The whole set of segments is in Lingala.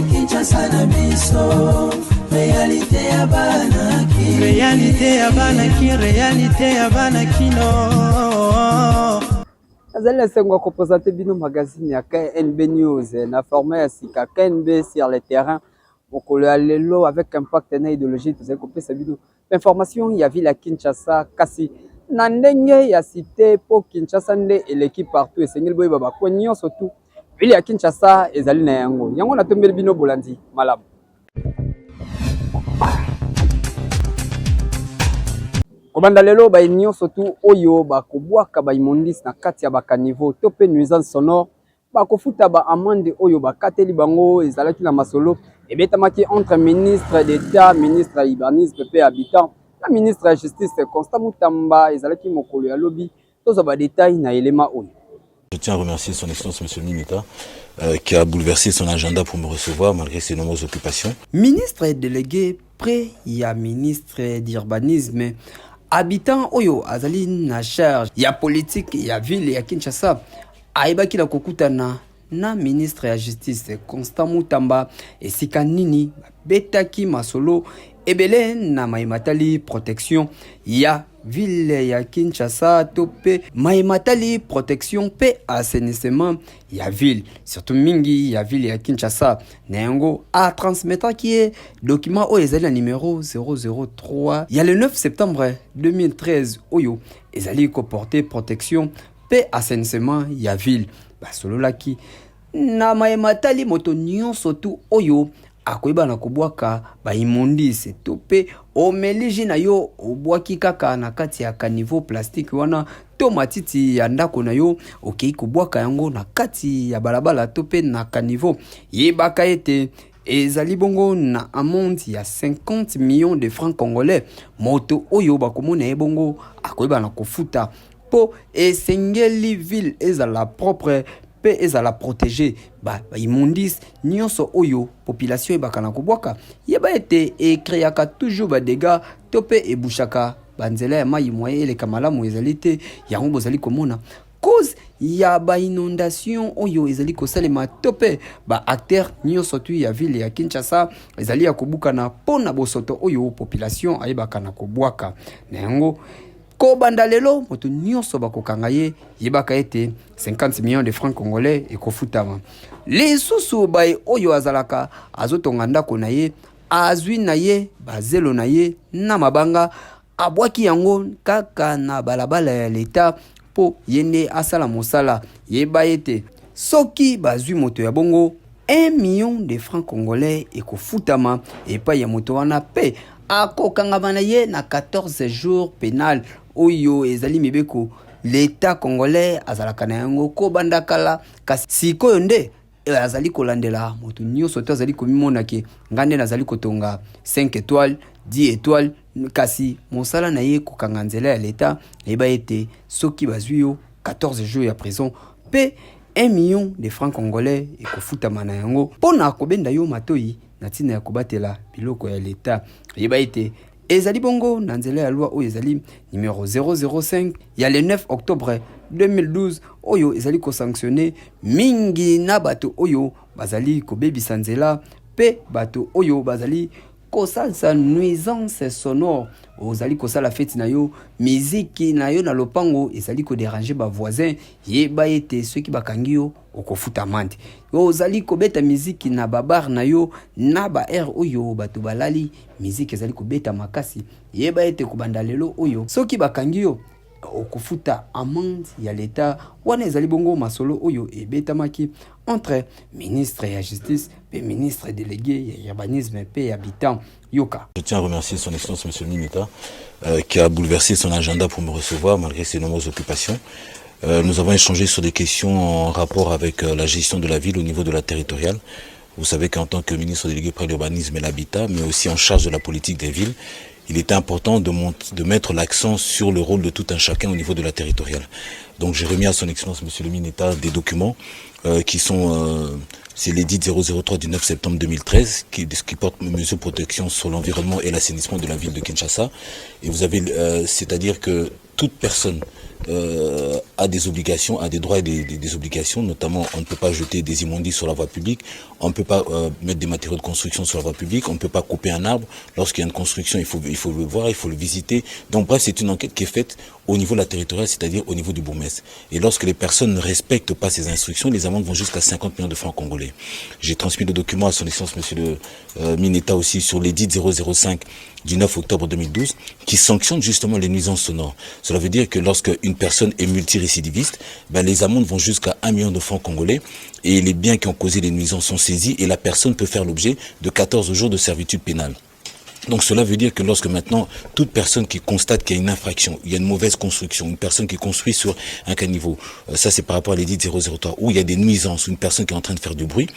Kinshasa na biso, réalité ya banaki, réalité ya banakino. Azali sengo ko présenter bino magazine ya KNB News na format ya sika KNB sur le terrain mokolo ya lelo avec impact na idéologie tozali kopesa bino information ya ville ya Kinshasa kasi na ndenge ya cité po Kinshasa nde eleki partout esengeli boye baba ko nyonso tout ville ya Kinshasa ezali na yango na tombeli bino bolandi malamu. Kobanda lelo ba nyonso tout oyo bakobwaka ba imondis na kati ya bakaniveau to pe nuisance sonore bakofuta ba amende oyo bakateli bango ezalaki na masolo ebetamaki entre ministre d'État, ministre urbanisme pe habitant na ministre de justice Constant Mutamba ezalaki mokolo ya lobi tozo ba détail na elema oyo. Je tiens à remercier son excellence monsieur le ministre qui a bouleversé son agenda pour me recevoir malgré ses nombreuses occupations. Ministre délégué près ya ministre d'urbanisme habitant oyo azali na charge ya politique ya ville ya Kinshasa aibaki na kokutana na ministre ya justice Constant Mutamba esika nini betaki masolo ebele na maimatali protection ya ville ya Kinshasa tope maimatali protection pe assainissement ya ville surtout mingi ya ville ya Kinshasa nengo a transmettre qui est document o ezali numéro 003 il y a le 9 septembre 2013 oyo ezali ko porter protection pe assainissement ya ville basolo laki na maimatali moto nyonso tu oyo akoyeba na kubwaka ba imondise tope omeliji na yo obwaki kaka na kati ya kaniveau plastique wana to matiti ya ndako na yo okei kubwaka yango na kati ya balabala tope na kaniveau yebaka ete ezali bongo na amende ya 50 millions de francs congolais moto oyo bakomona ebongo akoyeba na kofuta po esengeli ville ezala propre pe ezala protéger ba imondis nyonso oyo population ebakana kobwaka yeba ete ekreaka toujours ba dégâts tope ebushaka banzela ya mai moye eleka malamu ezali te yango bozali komona cause ya ba inondation oyo ezali kosalema tope ba acteur nyonso tu ya ville ya Kinshasa ezali ya kobukana pona bosoto oyo population ayebakana kobwaka na yango ko bandalelo moto nyonso bakokanga ye yebaka ete 50 millions de francs congolais ekofutama lisusu baye oyo azalaka azotonga ndako na ye azwi na ye bazelo na ye na mabanga abwaki yango kaka na balabala ya leta po yende asala mosala yeba ete soki bazwi moto ya bongo 1 million de francs congolais ekofutama epai ya moto wana pe akokanga na ye na 14 jours pénal oyo ezali mibeko l'état congolais azalaka na yango ko bandakala kasi sikoyo nde azali kolandela moto nyonso to azali komimona ke ngande nazali kotonga 5 étoiles 10 étoiles kasi mosala na ye kokanga nzela ya l'état eba ete soki bazwi yo 14 jours ya prison pe 1 million de francs congolais ekofutama na yango pona kobenda yo matoi na tina ya kobatela biloko ya l'état eba ete ezali bongo na nzela ya loi oyo ezali numéro 005 ya le 9 octobre 2012 oyo ezali ko sanctionner mingi na bato oyo bazali kobebisa nzela pe bato oyo bazali kosalisa nuisance sonore ozali kosala feti na yo miziki na yo na lopango ezali ko déranger ba voisin yeba ete ceux qui bakangi yo okofuta amande ozali kobeta miziki na babar na yo na ba air oyo bato balali miziki ezali kobeta makasi yeba ete kubanda lelo oyo soki bakangi yo okufuta amende ya l'état wana ezali bongo masolo oyo ebetamaki entre ministre ya justice et ministre délégué ya urbanisme et habitant yoka. Je tiens à remercier son excellence monsieur le ministre qui a bouleversé son agenda pour me recevoir malgré ses nombreuses occupations. Nous avons échangé sur des questions en rapport avec la gestion de la ville au niveau de la territoriale. Vous savez qu'en tant que ministre délégué près l'urbanisme et l'habitat, mais aussi en charge de la politique des villes, il était important de mettre l'accent sur le rôle de tout un chacun au niveau de la territoriale. Donc j'ai remis à son excellence, monsieur le ministre, des documents qui sont... c'est l'édit 003 du 9 septembre 2013 qui porte mesures de protection sur l'environnement et l'assainissement de la ville de Kinshasa. Et vous avez, c'est-à-dire que toute personne a des obligations, a des droits et des obligations, notamment on ne peut pas jeter des immondices sur la voie publique, on ne peut pas mettre des matériaux de construction sur la voie publique, on ne peut pas couper un arbre. Lorsqu'il y a une construction, il faut le voir, il faut le visiter. Donc bref, c'est une enquête qui est faite au niveau de la territoriale, c'est-à-dire au niveau du bourgmestre. Et lorsque les personnes ne respectent pas ces instructions, les amendes vont jusqu'à 50 millions de francs congolais. J'ai transmis le document à son excellence monsieur le Mineta aussi sur l'édit 005 du 9 octobre 2012 qui sanctionne justement les nuisances sonores. Cela veut dire que lorsque une personne est multirécidiviste, les amendes vont jusqu'à 1 million de francs congolais et les biens qui ont causé les nuisances sont saisis et la personne peut faire l'objet de 14 jours de servitude pénale. Donc cela veut dire que lorsque maintenant, toute personne qui constate qu'il y a une infraction, il y a une mauvaise construction, une personne qui construit sur un caniveau, ça c'est par rapport à l'édit 003, où il y a des nuisances, une personne qui est en train de faire du bruit,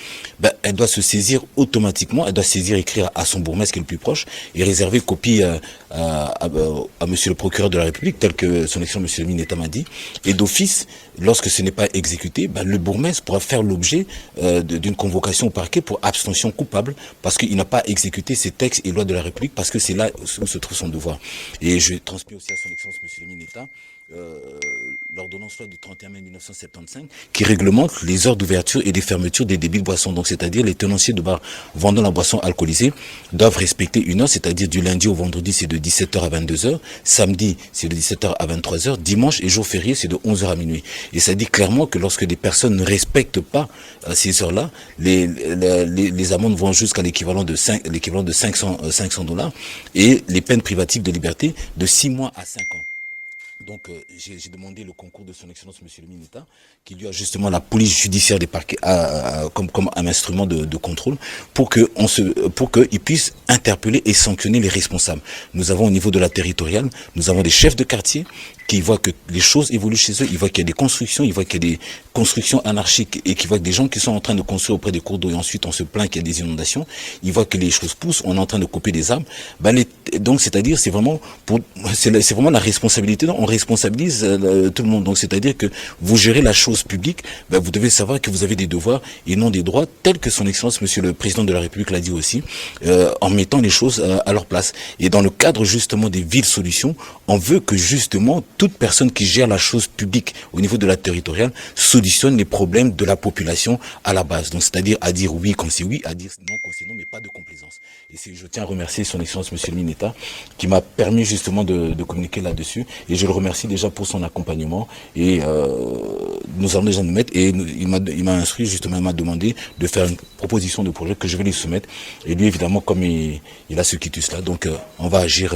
elle doit se saisir automatiquement, elle doit saisir, écrire à son bourgmestre qui est le plus proche, et réserver copie à monsieur le procureur de la République, tel que son excellence monsieur le Mineta m'a dit, et d'office, lorsque ce n'est pas exécuté, le bourgmestre pourra faire l'objet d'une convocation au parquet pour abstention coupable, parce qu'il n'a pas exécuté ces textes et lois de la République, parce que c'est là où se trouve son devoir. Et je transmets aussi à son excellence monsieur le Mineta l'ordonnance loi du 31 mai 1975 qui réglemente les heures d'ouverture et des fermetures des débits de boissons. Donc c'est-à-dire les tenanciers de bars vendant la boisson alcoolisée doivent respecter une heure, c'est-à-dire du lundi au vendredi c'est de 17h à 22h, samedi c'est de 17h à 23h, dimanche et jour férié c'est de 11h à minuit. Et ça dit clairement que lorsque des personnes ne respectent pas ces heures-là, les amendes vont jusqu'à l'équivalent de 500 $, et les peines privatives de liberté de 6 mois à 5 ans. Donc j'ai demandé le concours de son excellence monsieur le Mineta, qui lui a justement la police judiciaire des parquets comme un instrument de contrôle pour qu'il puisse interpeller et sanctionner les responsables. Nous avons au niveau de la territoriale, nous avons des chefs de quartier qui voient que les choses évoluent chez eux, ils voient qu'il y a des constructions, ils voient qu'il y a des constructions anarchiques et qui voient que des gens qui sont en train de construire auprès des cours d'eau et ensuite on se plaint qu'il y a des inondations, ils voient que les choses poussent, on est en train de couper des arbres. Donc c'est-à-dire c'est vraiment la responsabilité. On responsabilise tout le monde. Donc c'est-à-dire que vous gérez la chose publique, vous devez savoir que vous avez des devoirs et non des droits, tels que son excellence monsieur le président de la République l'a dit aussi, en mettant les choses à leur place. Et dans le cadre justement des villes solutions, on veut que justement toute personne qui gère la chose publique au niveau de la territoriale solutionne les problèmes de la population à la base. Donc c'est-à-dire à dire oui quand c'est oui, à dire non quand c'est non, mais pas de complaisance. Et je tiens à remercier son excellence monsieur le Mineta qui m'a permis justement de communiquer là-dessus. Et je le remercie déjà pour son accompagnement. Et nous allons déjà nous mettre. Et il m'a instruit justement, il m'a demandé de faire une proposition de projet que je vais lui soumettre. Et lui évidemment comme il a ce quitus là, donc on va agir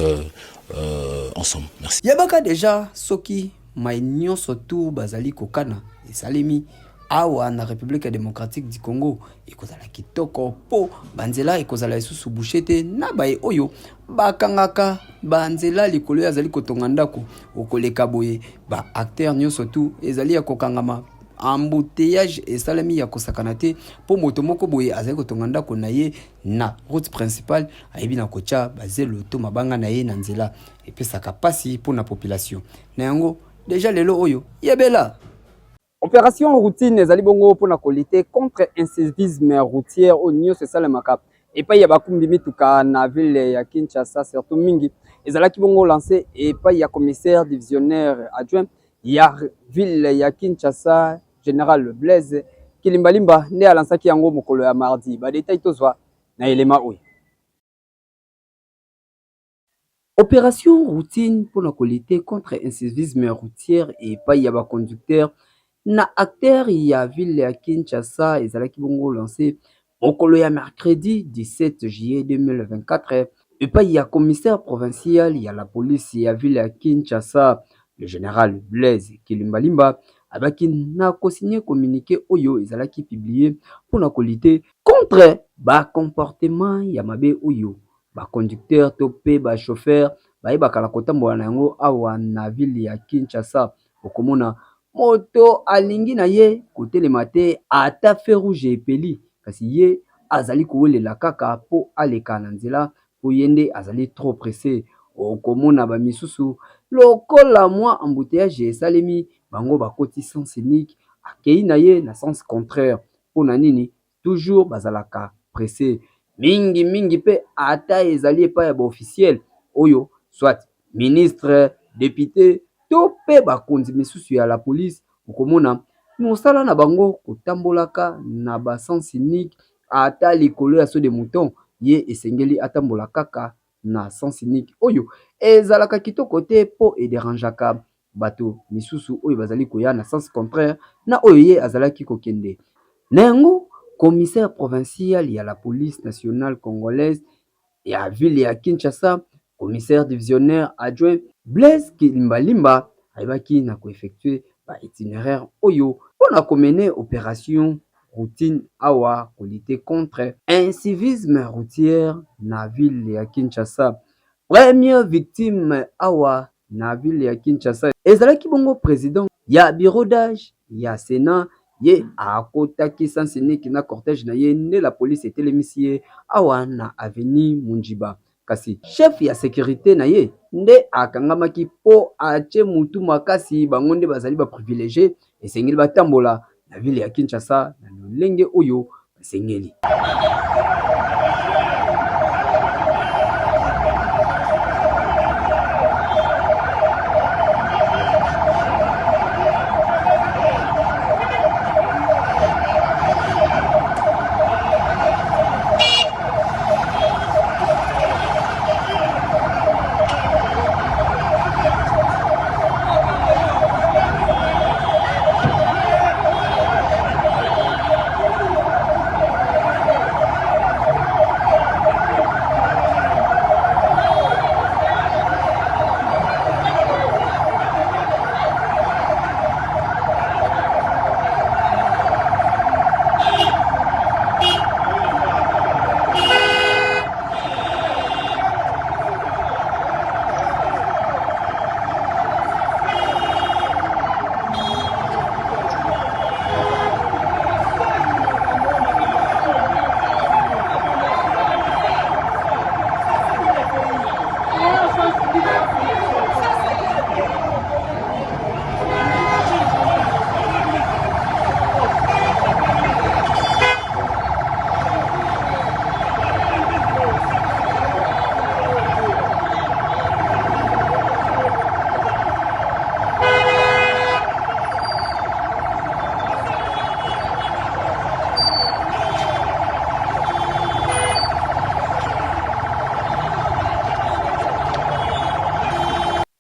ensemble. Merci. Yabaka déjà soki maïnion surtout bazali kokana et salemi awa na République démocratique du Congo ekozala kitoko po banzela ekozala lisusu bouchete na baye oyo bakangaka banzela likolo yazali kotonga ndako okoleka boye ba acteur nyo surtout ezali ya kokangama embouteillage esalemi ya kosakana te po moto moko boye azali kotonga ndako na ye na route principale ayebi na kocha bazelo to mabanga na ye na nzela epesaka pasi po na population na yango déjà lelo oyo yebela. Opération routine ezali bongo pour na lutter contre incivisme routier au nyonso esalemaka epai ya bakumbi mituka na ville ya Kinshasa surtout mingi ezalaki bongo lancé epai ya commissaire divisionnaire adjoint ya ville ya Kinshasa général Blaise Kilimbalimba nde alansaki yango mokolo ya mardi badetail tozwa na elema oyo. Opération routine pour la lutter contre incivisme routier epai ya baconducteur na acteur ya ville ya Kinshasa ezalaki bongo lancé mokolo ya mercredi 17 juillet 2024 epai ya commissaire provincial ya la police ya ville ya Kinshasa le général Blaise Kilimbalimba abaki na kosigner communiqué oyo ezalaki publié pour na lutter contre ba comportement ya mabe oyo ba conducteur to pe ba chauffeur bayebaka la kotambola na yango awa na ville ya Kinshasa okomona moto alingi na ye kotelema te ata fe rouge epeli kasi ye azali kowelela kaka po aleka na nzela po yende azali trop pressé okomona bamisusu lokola mwa embouteillage esalemi bango bakoti sens unique akei na ye na sens contraire. Mpona nini toujours bazalaka pressé mingi pe ata ezali epai ya baofficiel oyo soit ministre, député to pe bakonzi misusu ya la police. Okomona mosala na bango kotambolaka na basens unique, ata likolo ya so de mouton ye esengeli atambola kaka na sens unique oyo ezalaka kitoko te po ederangeaka bato misusu oyo bazali koya na sens contraire na oyo ye azalaki kokende na yango. Commissaire provincial ya la police nationale congolaise ya ville ya Kinshasa, commissaire divisionnaire adjoint Blaise Kilimbalimba ayebaki na koeffectue ba itinéraire oyo mpona komene opération routine awa kolite contre incivisme routière na ville ya Kinshasa. Première victime awa na ville ya Kinshasa ezalaki bongo président ya bureau d'âge ya Sénat ye akotaki sens unique na cortège na ye nde la police etelemisi ye awa na avenue Munjiba. Kasi chef ya sécurité na ye nde akangamaki po atie mutu makasi bango nde bazali baprivilégié esengeli batambola na ville ya Kinshasa na lolenge oyo basengeli.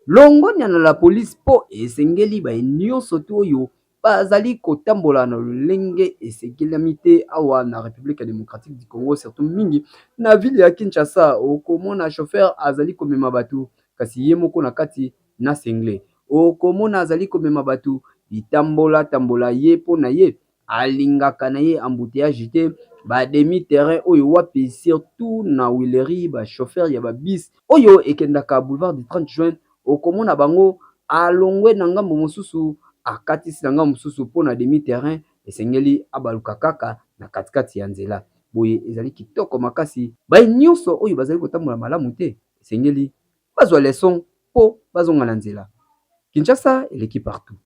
Longonya na la police po esengeli ba nyonso to oyo bazali kotambola na lolenge esegelami te awa na République démocratique du Congo, surtout mingi na ville ya Kinshasa. Okomona chauffeur azali komema batu kasi ye moko na kati na sengle, okomona azali komema batu bitambola ye po na ye alingaka na ye embouteillage te ba demi terrain oyo wapi surtout na Wileri ba chauffeur ya ba bis oyo ekendaka boulevard du 30 juin. Okomona bango alongwe na ngambo mosusu akatisi na ngambo mosusu pona demi terrain esengeli abaluka kaka na katikati ya nzela. Boye ezali kitoko makasi ba nyonso oyo bazali kotambola malamu te esengeli bazwa leçon po bazonga na nzela. Kinshasa eleki partout.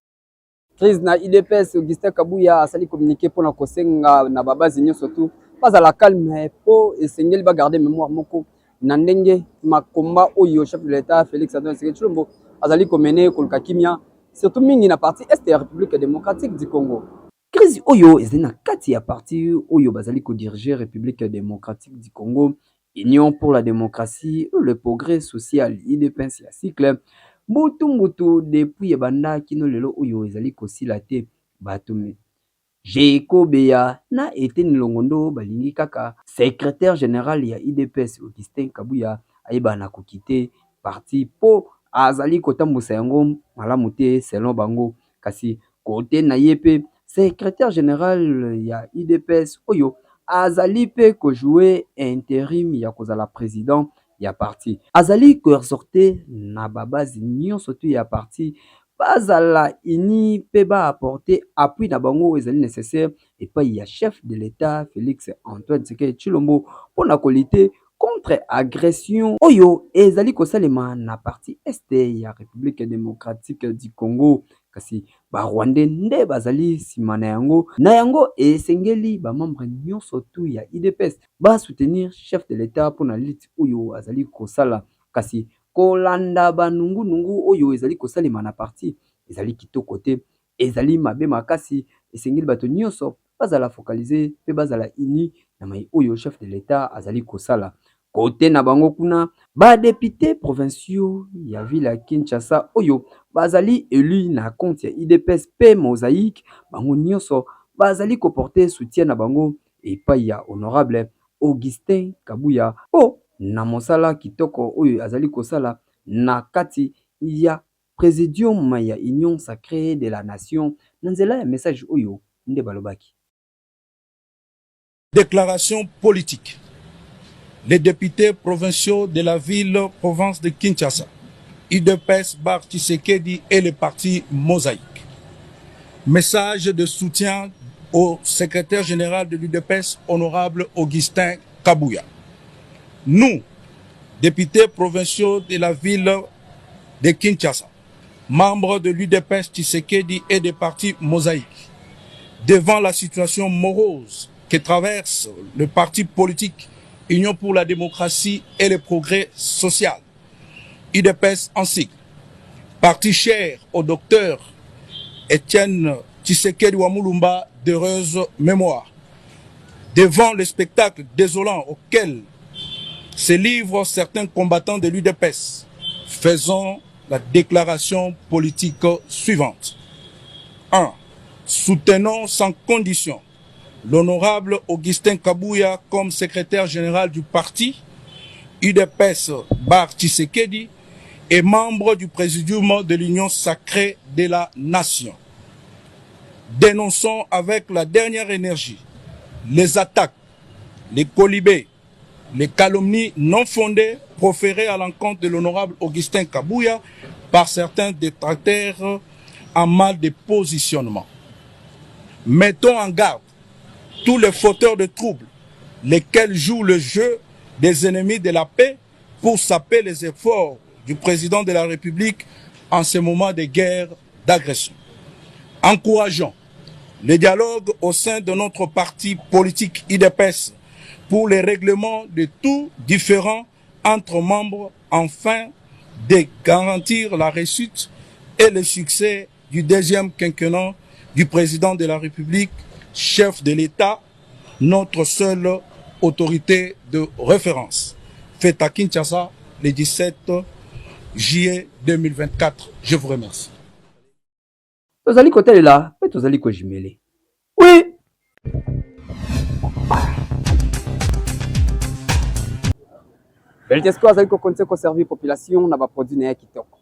Crise na IDPS Augustin Kabuya asali communiquer pona kosenga na babazi nyonso tu bazala calme po esengeli ba garder mémoire moko na ndenge makomba oyo chef de l'État Félix Antoine Tshisekedi Tshilombo azali komene koluka kimia surtout mingi na partie est ya République démocratique du Congo. Crise oyo ezali na kati ya parti oyo bazali ko diriger République démocratique du Congo, Union pour la démocratie le progrès social IDPS ya cycle mbutu depuis ebanda kino lelo oyo ezali kosila te bato Jekobeya na Eteni Longondo balingi kaka secrétaire général ya IDPS Augustin Kabuya ayeba na kokite parti po azali kotambusa yango malamu te selon bango. Kasi kote na yepe secrétaire général ya IDPS oyo azali pe ko jouer intérim ya kozala président ya parti, azali ko exhorter na babazi nyonso tu ya parti bazala ini pe ba apporter appui na bango ezali nécessaire epai ya chef de l'État Félix Antoine Tshisekedi Tshilombo pona kolite contre agression oyo ezali kosalema na parti este ya République démocratique du Congo. kasi ba Rwandais nde bazali sima na yango esengeli ba membre nyonso tu ya UDPS ba soutenir chef de l'État pour na lutte oyo azali kosala kasi kolanda banungu oyo ezali kosalema na parti ezali kitoko te ezali mabe makasi esengeli bato nyonso bazala focaliser pe bazala uni na mai oyo chef de l'État azali kosala côté na bango kuna ba député provinciaux ya ville ya Kinshasa oyo bazali élu na compte ya UDPS pe Mosaïque bango nyonso bazali koporter soutien na bango epai ya honorable Augustin Kabuya na mosala kitoko oyo azali kosala na kati ya Présidium ya Union Sacrée de la Nation na nzela ya message oyo nde balobaki. Déclaration politique. Les députés provinciaux de la ville-province de Kinshasa, UDPS, Bar Tshisekedi et le parti Mosaïque. Message de soutien au secrétaire général de l'UDPS, honorable Augustin Kabuya. Nous, députés provinciaux de la ville de Kinshasa, membres de l'UDPS Tshisekedi et des partis Mosaïque, devant la situation morose que traverse le parti politique Union pour la démocratie et le progrès social, UDPS en sigle, parti cher au docteur Étienne Tshisekedi Wamulumba d'heureuse mémoire, devant le spectacle désolant auquel se livrent certains combattants de l'UDPS, faisons la déclaration politique suivante. 1. Soutenons sans condition l'honorable Augustin Kabuya comme secrétaire général du parti, UDPS Bar Tshisekedi, et membre du présidium de l'Union Sacrée de la Nation. Dénonçons avec la dernière énergie les attaques, les colibés, les calomnies non fondées proférées à l'encontre de l'honorable Augustin Kabuya par certains détracteurs en mal de positionnement. Mettons en garde tous les fauteurs de troubles, lesquels jouent le jeu des ennemis de la paix pour saper les efforts du président de la République en ce moment de guerre, d'agression. Encourageons le dialogue au sein de notre parti politique UDPS pour le règlement de tout différend entre membres afin de garantir la réussite et le succès du deuxième quinquennat du président de la République, chef de l'État, notre seule autorité de référence. Fait à Kinshasa le 17 juillet 2024. Je vous remercie. Tozali kote là, pe tozali ko jimele. Oui. Beltesco azali ko konse ko servir population na ba produit na kitoko.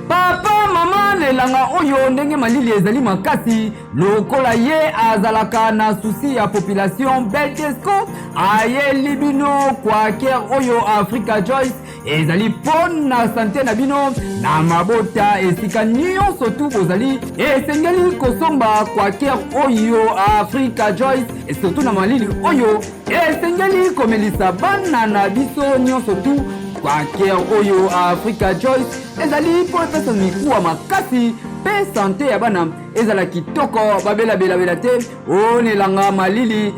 Papa mama nelanga oyo ndenge malili ezali makasi lokola ye azalaka na souci ya population Beltesco ayeli bino kwa ker oyo Africa Joyce ezali pona santé na bino na mabota esika nyonso tu bozali esengeli kosomba kwa ker oyo Africa Joyce et surtout na malili oyo esengeli komelisa bana na biso nyonso tu kwa ker oyo Africa Joyce ezali po pesa mikuwa makasi pe santé ya bana ezala kitoko babela bela te onelanga malili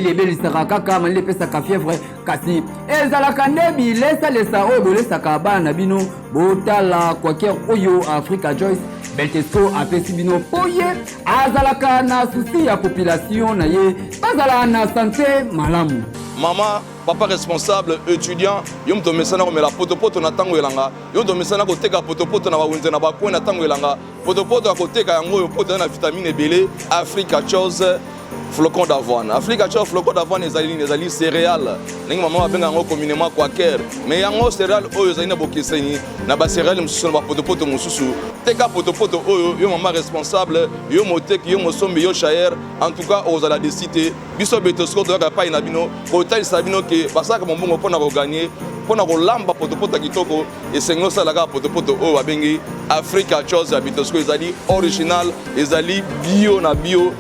ebelisaka kaka malili pesaka fièvre kasi ezalaka nde bilesa oyo bolesaka bana bino botala kwa ker oyo Africa Joyce Beltesco apesi bino po ye azalaka na souci ya population na ye bazala na santé malamu. Maman, papa responsable, étudiant, yom to mesana ko mela potopoto na tango elanga, yom to mesana ko teka potopoto na bawenze na bakwe na tango elanga, potopoto ko teka yango yo poto na vitamine belé, Africa chose flocon d'avoine. Africa chose flocon d'avoine ezali céréales. Ningi maman benga yango communément quaker, mais yango céréales oyo ezali na bokeseni na ba céréales mususu na potopoto mususu. Teka potopoto oyo yo maman responsable, yo moteki yo mosombi yo chayer, en tout cas ozala décider biso Beltesco to ka pa ina bino, ko tali sabino ke basaka mbongo pona ko gagner, pona ko lamba potopoto kitoko et sengo salaka potopoto oyo babengi Africa chose ya Beltesco ezali original, ezali bio na bio.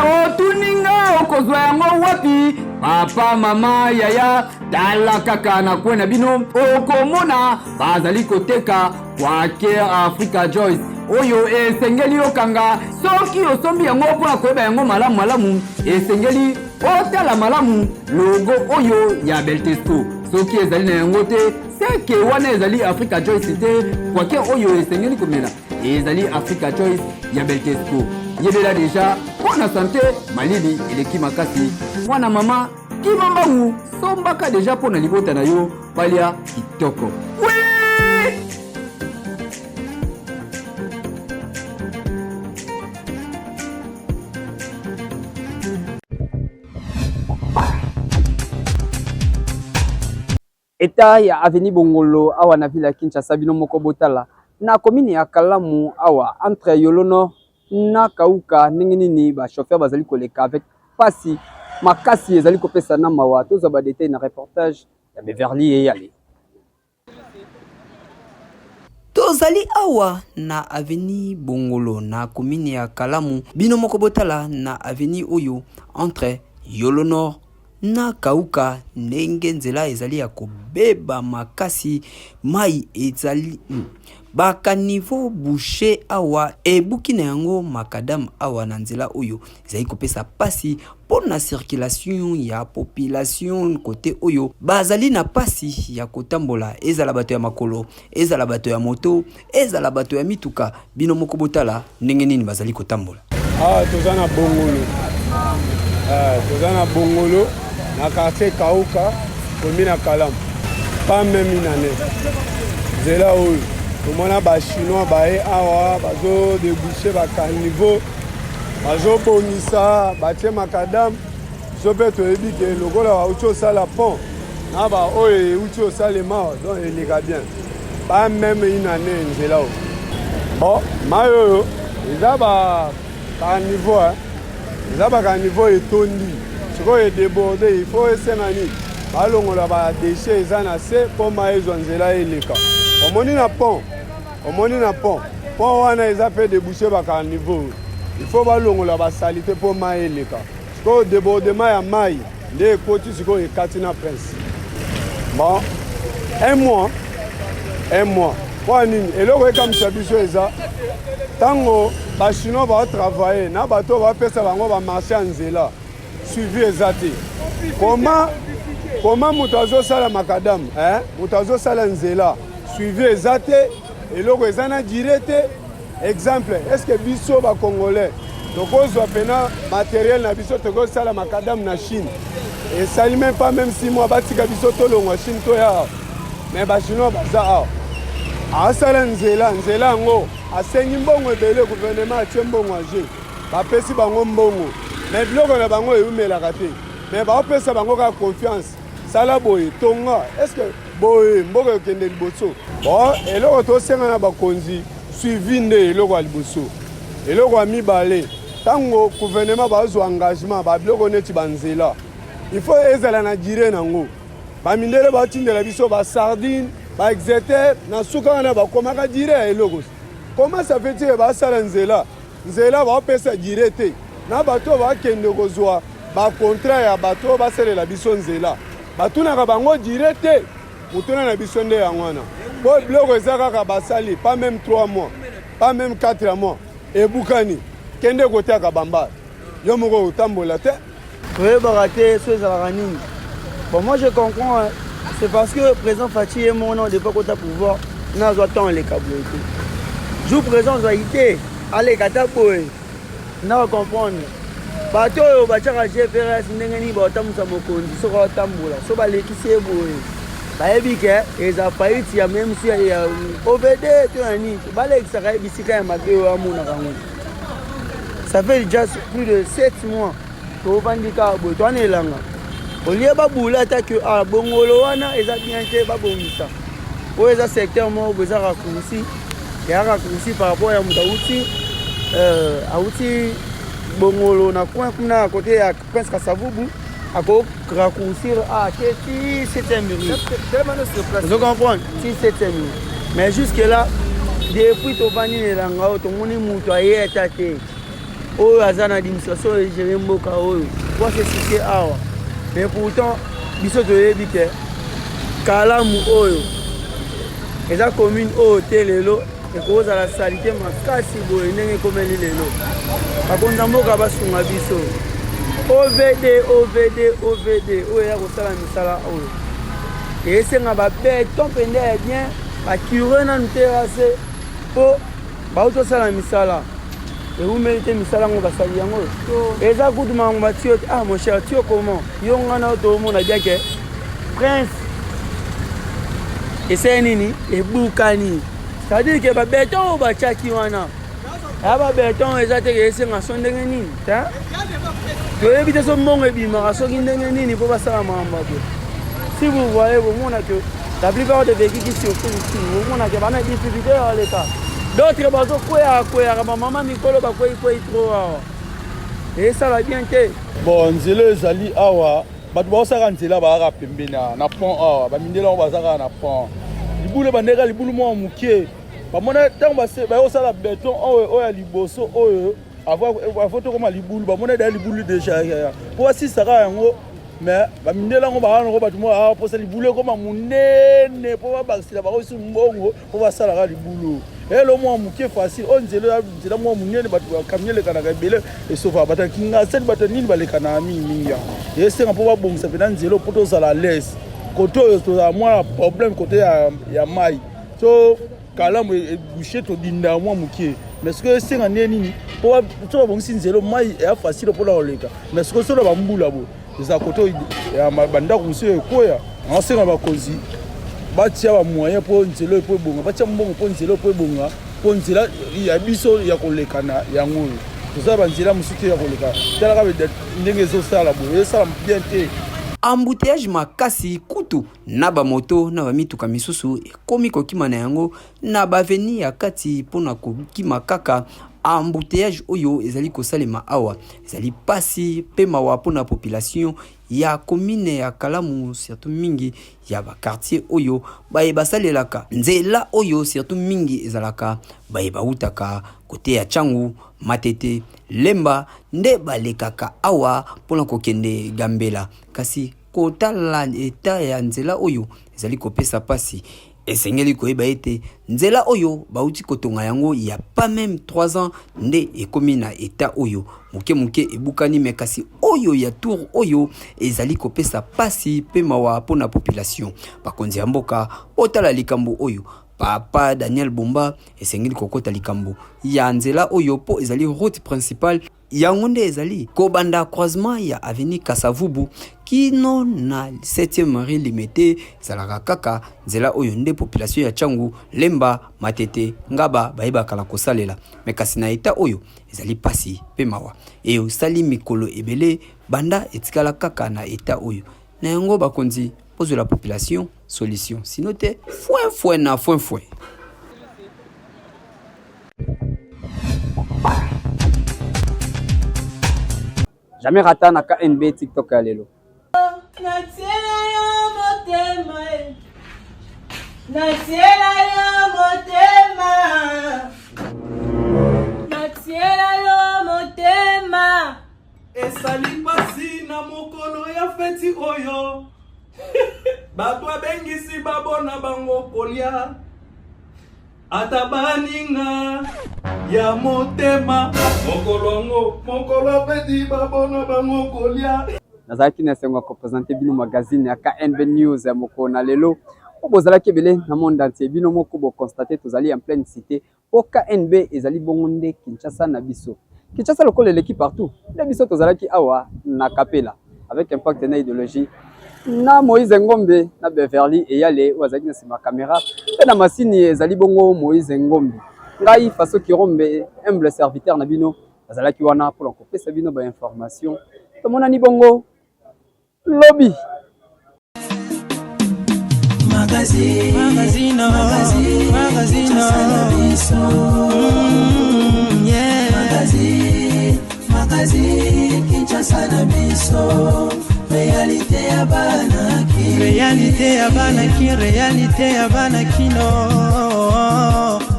Otuninga okozwa yango wapi papa mama yaya tala kaka na kwena bino okomona bazali koteka kwake Africa Joyce oyo esengeli okanga soki osombi yango mpona koyeba yango malamu esengeli otala malamu logo oyo ya Beltesco soki ezali na yango te seke wana ezali Africa Joyce te kwake oyo esengeli komela ezali Africa Joyce ya Beltesco yebela deja mpona sante malili eleki makasi mwana mama kimambangu sombaka deja mpona libota na yo palia kitoko Eta ya Avenue Bongolo awa na ville ya Kinshasa bino moko botala na commune ya Kalamu awa entre Yolono na Kauka ndenge nini ba chauffeur bazali koleka avec pasi makasi ezali kopesa na mawa toza ba détail na reportage ya Beverly Eyali. Tozali awa na Avenue Bongolo na commune ya Kalamu bino moko botala na avenue oyo entre Yolono na Kauka ndenge nzela ezali ya kobeba makasi mai ezali baka niveau boucher awa ebuki na yango makadam awa na nzela oyo ezali kopesa pasi pona circulation ya population côté oyo bazali na pasi ya kotambola ezala bato ya makolo ezala bato ya moto ezala bato ya mituka bino moko botala ndenge nini bazali kotambola tozana Bongolo tozana Bongolo na quartier Kauka commune ya Kalamu pas même une année nzela oyo tomona ba chinois bae awa bazo déboucher ba caniveau bazo bongisa batie makadam so pe toyebi ke lokola bauti osala pont na ba oyo euti osalema donc eleka bien pas même une année nzela oyo bon mayo oyo eza ba caniveau eza ba caniveau etondi sikoyo edéborde il faut esengani balongola ba déchet eza na se mpo mai ezwa nzela eleka omoni na pont wana eza mpe débouché baka niveau il faut balongola basalite mpo mai eleka sikoyo débordement ya mai nde ekoti sikoyo ekati na prince bon un mois mpo nini eloko ekamisa biso eza ntango bachinois baotravaille na bato bapesa bango bamarché ya nzela suivi eza te koma moto azosala makadamu moto azosala nzela suivi eza te eloko eza na dire te exemple estce biso bacongolais tokozwa pena matériel na biso tokozosala makadamu na Chine esali même pas même 6 mois batika biso tolongwa Chine toya awa mais bachinois baza awa asala nzela yango asengi mbongo ebele gouvernement atie mbongo age bapesi bango mbongo mais biloko na bango eumelaka te mais baopesa bango kaka confiance sala boye tonga est-ce que boye mboka ekende liboso bon eloko tosenga na bakonzi suivi nde eloko ya liboso eloko ya mibale ntango gouvernement bazwa engagement babiloko neti banzela il faut ezala na dire nango bamindele batindela biso basardine baexeter na suka wana bakomaka dire ya eloko comment ça fait dire basala nzela baopesa dire te na bato bakende kozwa bakontrat ya bato basalela biso nzela batunaka bango dire te mutuna na biso nde yango wana po biloko eza kaka basali pas même 3 mois pas même 4 mois ebukani kende kotiaka bambala yo moko otambola te toyebaka te so ezalaka nini bon moi je comprends c'est parce que président Faci ye mon nom de pas kota pouvoir nazwa temps eleka boye te jour présent ozwaki te aleka ta boye na comprendre bato oyo batiaka GPRS ndenge nini baotambusa mokonzi soki aotambola so balekisi ye boye bayebi ke eza faillite ya même si ya OVD to ya nini balekisaka ye bisika ya mabe oyo amonaka yango ça fait déjà plus de 7 mois tovandi kaka boye towana elanga olie babula ata ke Bongolo wana eza bien te babongisa oyo eza secteur moko boye eza raccourci ya raccourci par rapport ya moto auti Bongolo na coin kuna à côté ya Prince Kasavubu ako raccourcir si 7e rue. Vous comprenez? Si 7e rue. Mais jusque là depuis tovani elanga o tomoni muto ayeta te oyo aza na administration egere mboka oyo kwa se cité awa mais pourtant biso toyebi ke Kalamu oyo eza commune oyo te lelo ekozala salite makasi boye ndenge ekomeli lelo bakonza mboka basunga biso OVD oyo ya kosala misala oyo esenga babeton pende ya bien bakure nanu te ase mpo bautosala misala eumeli te misala yango basali yango eza kutu makango batio ah mon cher tio comment yo ngana oyo tomona bien ke prince ese nini ebukani c'est-à-dire ke babeton oyo batiaki wana ya babeton eza teke esenga so ndenge nini toyebi te so mbongo ebimaka soki ndenge nini mpo basala makambo te si vous voyez bomona ke la plupart de véhicules qui circulent ici bomona ke bana difficulté ya leka d'autres bazokweyaka bamama mikolo bakweyi trop awa esala bien te bon nzela ezali awa bato baosaka nzela bayaka pembeni na pont awa bamindela yango bazaka na pont libulu bandeka libulu mwa mokie bamona ntango bayosala beton oyo ya liboso oyo avo tokoma libulu bamona daya libulu deja mpo basisaka yango mais bamindela yango baka nango bato moko aposa libulu ekoma monene mpo babakisila bakosi mbongo mpo basalaka libulu elo mwa mokie facile oyo nzela mwa monene bato bakami elekanaka ebele esofa bato kinga seni bato nini balekana mingi yango esenga mpo babongisa mpena nzela mpo tozala lese kote oyo tozala mwa problème kote ya mai so Kalamu ebouche todinda mwa mokie mais soki esenga nde nini mpo so babongisi nzela mai eya facile mpona koleka mais soki sola bambula bo eza kote ya bandako mosusu ekoya asenga bakonzi batia bamoyen mpo nzela mpo ebonga batia mbongo mpo nzela mpo ebonga mpo nzela ya biso ya kolekana yango oyo tozala banzela mosusu te ya koleka talaka ndenge ezosala boye ezosala bien te embouteillage makasi kutu na bamoto na bamituka misusu ekomi kokima na yango na baveni ya kati mpona kokima kaka embouteillage oyo ezali kosalema awa ezali pasi pe mawa mpona population ya commune ya Kalamu surtout mingi ya bakartier oyo baye basalelaka nzela oyo surtout mingi ezalaka baye bautaka kote ya Changu Matete Lemba nde balekaka awa mpona kokende Gambela kasi kotala eta ya nzela oyo ezali kopesa pasi esengeli koyeba ete nzela oyo bauti kotonga yango ya pas même 3 ans nde ekomi na eta oyo muke ebukani mekasi oyo ya tour oyo ezali kopesa pasi pe mawa pona population bakonzi ya mboka otala likambo oyo Papa Daniel Bomba esengeli kokota likambo ya nzela oyo po ezali route principale yango nde ezali kobanda croisement ya avenue Kasavubu kino na 7e rue limité ezalaka kaka nzela oyo nde population ya Changu Lemba Matete Ngaba bayeba kala kosalela mekasi na eta oyo ezali pasi pe mawa eyo sali mikolo ebele banda etikala kaka na eta oyo na yango bakonzi pose la population solution sinon te foin na foin jamais rata na KNB TikTok ya lelo Natiela yo motema esali pasi na mokolo ya feti oyo bato abengisi babona bango kolia ata baninga ya motema mokolo feti babona bango kolia nazalaki na sengo représenter bino magazine ya KNB News ya moko na lelo obozalaki ebele na monde entier bino moko bo constater tozali en pleine cité po KNB ezali bongo nde Kinshasa na biso Kinshasa lokolo eleki partout na biso tozalaki awa na Kapela avec impact na idéologie na Moïse Ngombe na Beverly eyale wazaki na sima caméra pe na masini ezali bongo Moïse Ngombe ngai faso kirombe humble serviteur na bino azalaki wana pour kopesa bino ba information to monani bongo lobby magazine Kinshasa na biso réalité ya bana kino